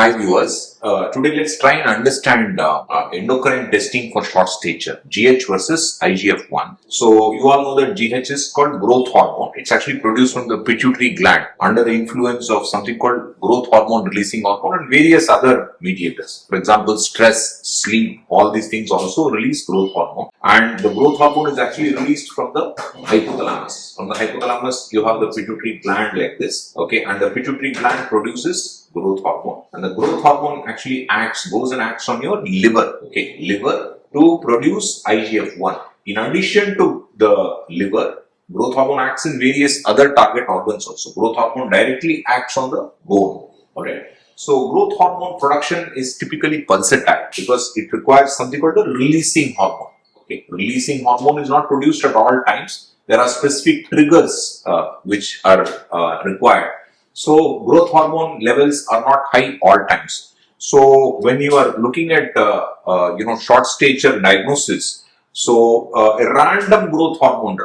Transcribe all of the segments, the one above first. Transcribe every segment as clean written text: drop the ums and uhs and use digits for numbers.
Hi viewers, today let's try and understand endocrine testing for short stature, GH versus IGF-1. So you all know that GH is called growth hormone. It's actually produced from the pituitary gland under the influence of something called growth hormone releasing hormone and various other mediators. For example, stress, sleep, all these things also release growth hormone. And the growth hormone is actually released from the hypothalamus. From the hypothalamus, you have the pituitary gland like this, okay, and the pituitary gland produces growth hormone, and the growth hormone actually goes and acts on your liver, okay, liver to produce IGF-1. In addition to the liver, growth hormone acts in various other target organs also. Growth hormone directly acts on the bone, alright. So growth hormone production is typically pulsatile because it requires something called the releasing hormone. Okay, releasing hormone is not produced at all times. There are specific triggers which are required. So growth hormone levels are not high all times. So when you are looking at short stature diagnosis, so a random growth hormone,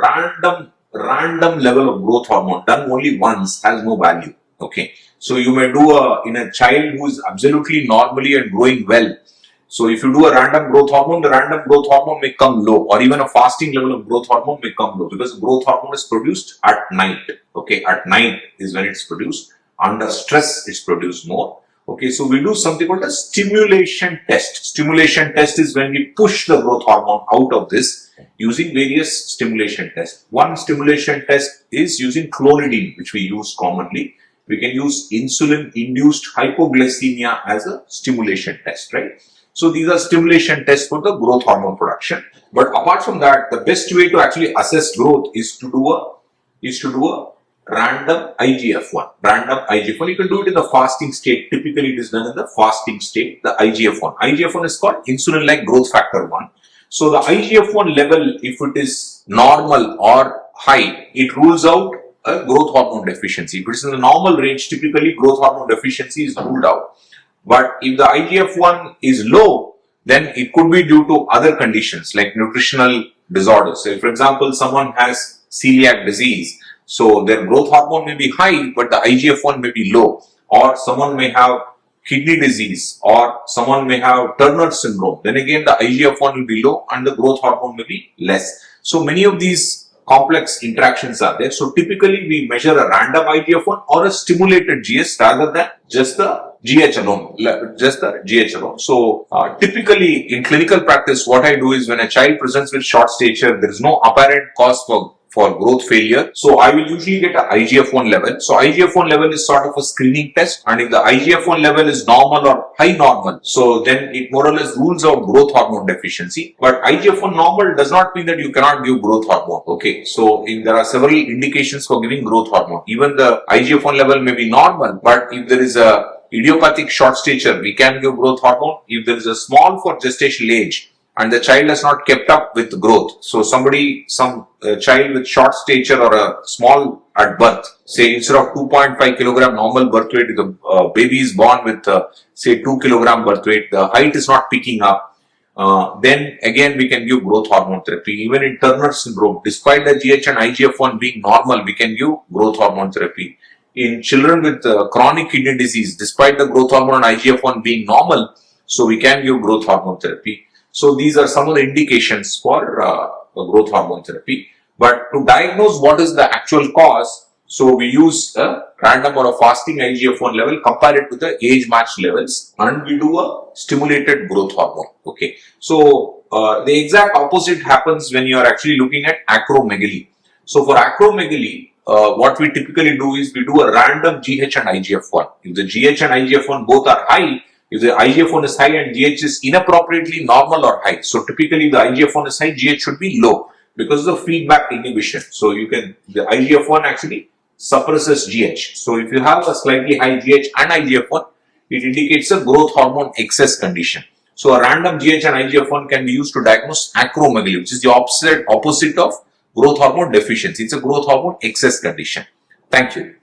random level of growth hormone done only once has no value. Okay, so you may do in a child who is absolutely normally and growing well. So if you do a random growth hormone, the random growth hormone may come low, or even a fasting level of growth hormone may come low because growth hormone is produced at night. Okay, at night is when it's produced. Under stress, it's produced more. Okay, so we do something called a stimulation test. Stimulation test is when we push the growth hormone out of this using various stimulation tests. One stimulation test is using clonidine, which we use commonly. We can use insulin-induced hypoglycemia as a stimulation test, right? So these are stimulation tests for the growth hormone production. But apart from that, the best way to actually assess growth is to do a random IGF-1. Random IGF-1. You can do it in the fasting state. Typically, it is done in the fasting state. The IGF-1. IGF-1 is called insulin-like growth factor 1. So the IGF-1 level, if it is normal or high, it rules out a growth hormone deficiency. If it is in the normal range, typically growth hormone deficiency is ruled out. But if the IGF-1 is low, then it could be due to other conditions like nutritional disorders. So, for example, someone has celiac disease, so their growth hormone may be high, but the IGF-1 may be low. Or someone may have kidney disease, or someone may have Turner syndrome. Then again, the IGF-1 will be low and the growth hormone may be less. So many of these complex interactions are there. So typically, we measure a random IGF-1 or a stimulated GS rather than just the GH alone, So typically in clinical practice, what I do is when a child presents with short stature, there is no apparent cause for growth failure. So I will usually get a IGF-1 level. So IGF-1 level is sort of a screening test, and if the IGF-1 level is normal or high normal, so then it more or less rules out growth hormone deficiency. But IGF-1 normal does not mean that you cannot give growth hormone. Okay, so there are several indications for giving growth hormone. Even the IGF-1 level may be normal, but if there is a idiopathic short stature, we can give growth hormone. If there is a small for gestational age and the child has not kept up with growth, so some child with short stature or a small at birth, say instead of 2.5 kilogram normal birth weight, the baby is born with say 2 kilogram birth weight, the height is not picking up, then again we can give growth hormone therapy. Even in Turner syndrome, despite the GH and IGF-1 being normal, we can give growth hormone therapy. In children with chronic kidney disease, despite the growth hormone and IGF-1 being normal, so we can give growth hormone therapy. So these are some of the indications for growth hormone therapy. But to diagnose what is the actual cause, so we use a random or a fasting IGF-1 level, compare it to the age-matched levels, and we do a stimulated growth hormone. Okay, so the exact opposite happens when you are actually looking at acromegaly. So for acromegaly, what we typically do is we do a random GH and IGF-1. If the GH and IGF-1 both are high, if the IGF-1 is high and GH is inappropriately normal or high, so typically the IGF-1 is high, GH should be low because of the feedback inhibition. So the IGF-1 actually suppresses GH. So if you have a slightly high GH and IGF-1, it indicates a growth hormone excess condition. So a random GH and IGF-1 can be used to diagnose acromegaly, which is the opposite of growth hormone deficiency. It's a growth hormone excess condition. Thank you.